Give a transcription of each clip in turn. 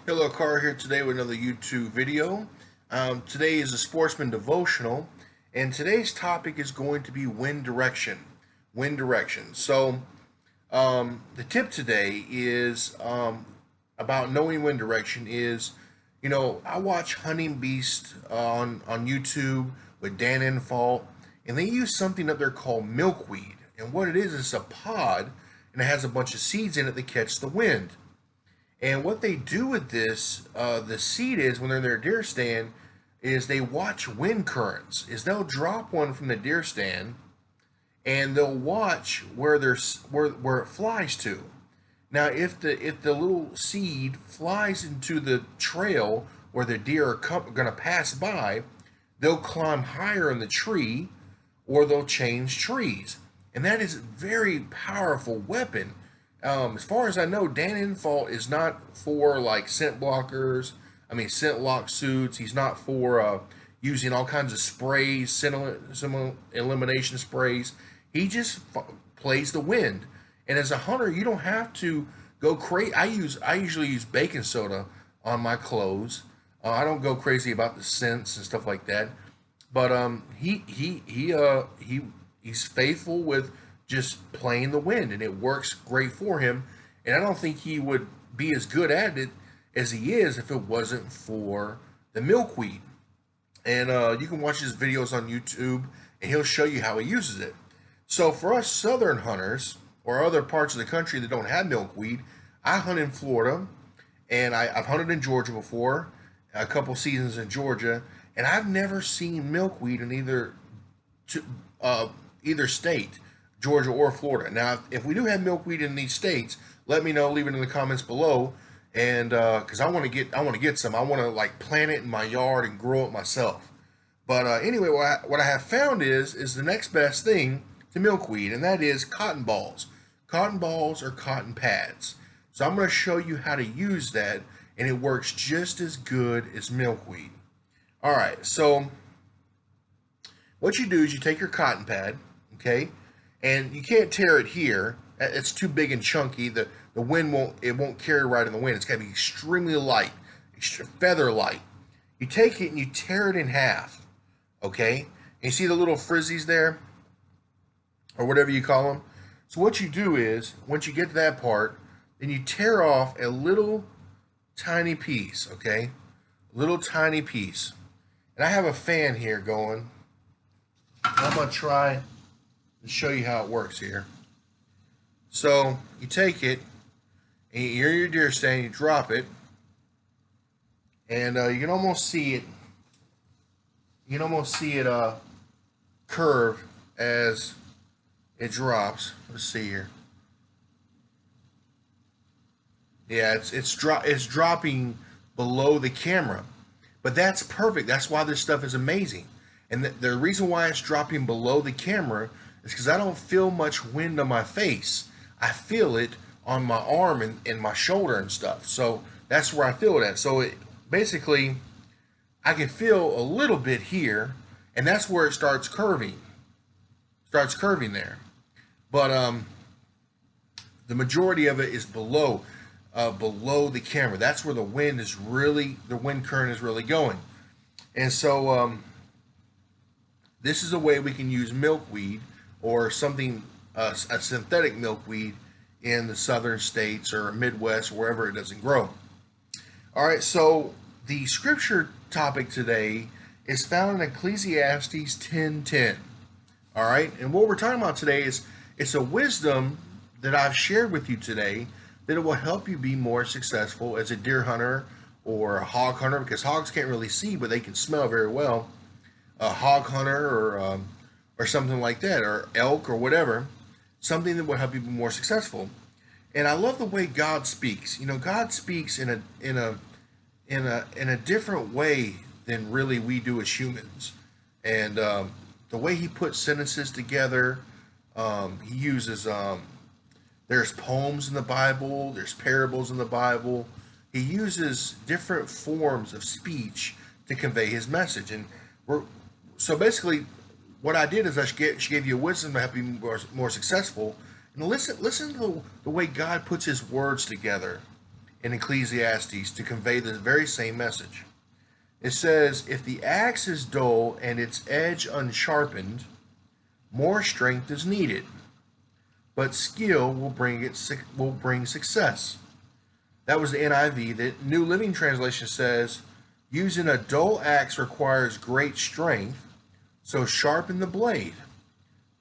Hello, Carr here today with another YouTube video. Today is a Sportsman Devotional, and today's topic is going to be wind direction. Wind direction. The tip today is about knowing wind direction is, I watch Hunting Beast on YouTube with Dan Infalt, and they use something up there called milkweed. And what it is a pod, and it has a bunch of seeds in it that catch the wind. And what they do with this, the seed is when they're in their deer stand, is they watch wind currents. Is they'll drop one from the deer stand, and they'll watch where it flies to. Now, if the little seed flies into the trail where the deer are going to pass by, they'll climb higher in the tree, or they'll change trees, and that is a very powerful weapon. As far as I know, Dan Infalt is not for like scent blockers. Scent lock suits. He's not for using all kinds of sprays, scent elimination sprays. He just plays the wind. And as a hunter, you don't have to go crazy. I usually use baking soda on my clothes. I don't go crazy about the scents and stuff like that. But he's faithful with just playing the wind, and it works great for him. And I don't think he would be as good at it as he is if it wasn't for the milkweed. And you can watch his videos on YouTube, and he'll show you how he uses it. So for us southern hunters or other parts of the country that don't have milkweed, I hunt in Florida, and I've hunted in Georgia before, a couple seasons in Georgia, and I've never seen milkweed in either state, Georgia or Florida. Now, if we do have milkweed in these states, let me know. Leave it in the comments below, and because I want to get some. I want to like plant it in my yard and grow it myself. But anyway, what I have found is the next best thing to milkweed, and that is cotton balls. Cotton balls or cotton pads. So I'm going to show you how to use that, and it works just as good as milkweed. All right, so what you do is you take your cotton pad, okay, and you can't tear it here. It's too big and chunky. The wind won't carry right in the wind. It's got to be extremely light, feather light. You take it and you tear it in half, okay? And you see the little frizzies there, or whatever you call them. So what you do is, once you get to that part, then you tear off a little tiny piece, okay? A little tiny piece. And I have a fan here going. I'm going to try to show you how it works here. So you take it, and you're in your deer stand, you drop it, and you can almost see it. You can almost see it curve as it drops. Let's see here. Yeah, it's dropping below the camera, but that's perfect. That's why this stuff is amazing. And the reason why it's dropping below the camera is because I don't feel much wind on my face. I feel it on my arm and my shoulder and stuff. So that's where I feel it at. So basically, I can feel a little bit here, and that's where it starts curving. Starts curving there. But the majority of it is below the camera. That's where the wind current is really going. And so this is a way we can use milkweed or something, a synthetic milkweed in the southern states or Midwest, wherever it doesn't grow. All right, so the scripture topic today is found in Ecclesiastes 10:10. All right, and what we're talking about today is it's a wisdom that I've shared with you today that it will help you be more successful as a deer hunter or a hog hunter, because hogs can't really see, but they can smell very well. A hog hunter or something like that, or elk or whatever, something that will help you be more successful. And I love the way God speaks. God speaks in a different way than really we do as humans. And the way He puts sentences together, He uses. There's poems in the Bible. There's parables in the Bible. He uses different forms of speech to convey His message. And so basically, what I did is I gave you wisdom to help you be more successful. And listen to the way God puts His words together in Ecclesiastes to convey the very same message. It says, if the axe is dull and its edge unsharpened, more strength is needed, but skill will bring success. That was the NIV. The New Living Translation says, using a dull axe requires great strength, so sharpen the blade.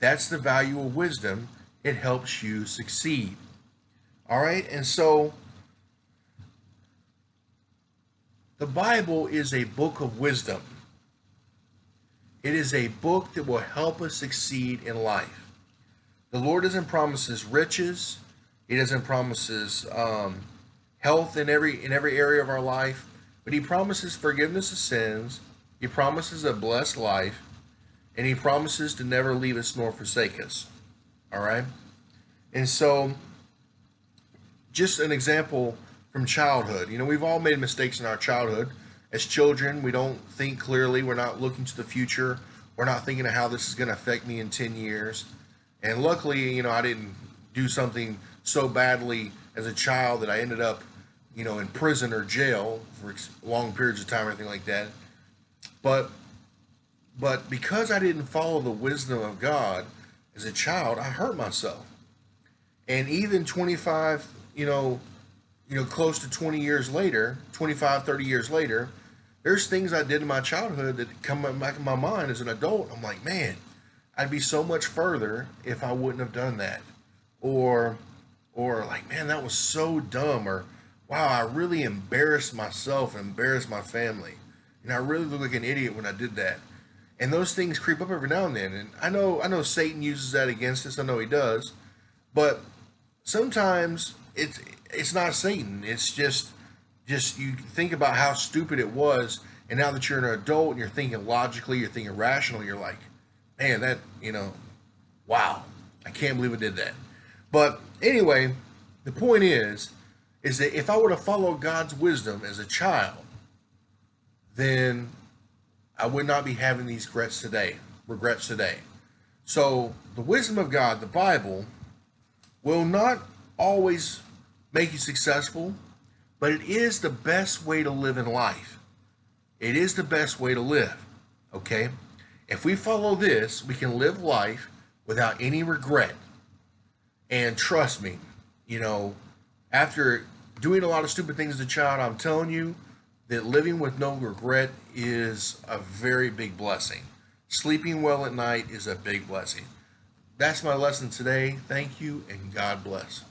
That's the value of wisdom. It helps you succeed. All right, and so the Bible is a book of wisdom. It is a book that will help us succeed in life. The Lord doesn't promise us riches. He doesn't promise us health in every area of our life, but He promises forgiveness of sins. He promises a blessed life, and He promises to never leave us nor forsake us. All right, and so just an example from childhood. We've all made mistakes in our childhood. As children, we don't think clearly. We're not looking to the future. We're not thinking of how this is going to affect me in 10 years. And luckily, I didn't do something so badly as a child that I ended up, in prison or jail for long periods of time or anything like that. But because I didn't follow the wisdom of God as a child, I hurt myself. And even 25, close to 20 years later, 25, 30 years later, there's things I did in my childhood that come back in my mind as an adult. I'm like, man, I'd be so much further if I wouldn't have done that. Or like, man, that was so dumb. Or, wow, I really embarrassed myself and embarrassed my family. And I really look like an idiot when I did that. And those things creep up every now and then. And I know Satan uses that against us. I know he does. But sometimes it's not Satan. It's just you think about how stupid it was, and now that you're an adult and you're thinking logically, you're thinking rationally, you're like, man, that, wow, I can't believe I did that. But anyway, the point is that if I would have followed God's wisdom as a child, then I would not be having these regrets today. So the wisdom of God, the Bible, will not always make you successful, but it is the best way to live in life. It is the best way to live, okay? If we follow this, we can live life without any regret. And trust me, after doing a lot of stupid things as a child, I'm telling you that living with no regret is a very big blessing. Sleeping well at night is a big blessing. That's my lesson today. Thank you, and God bless.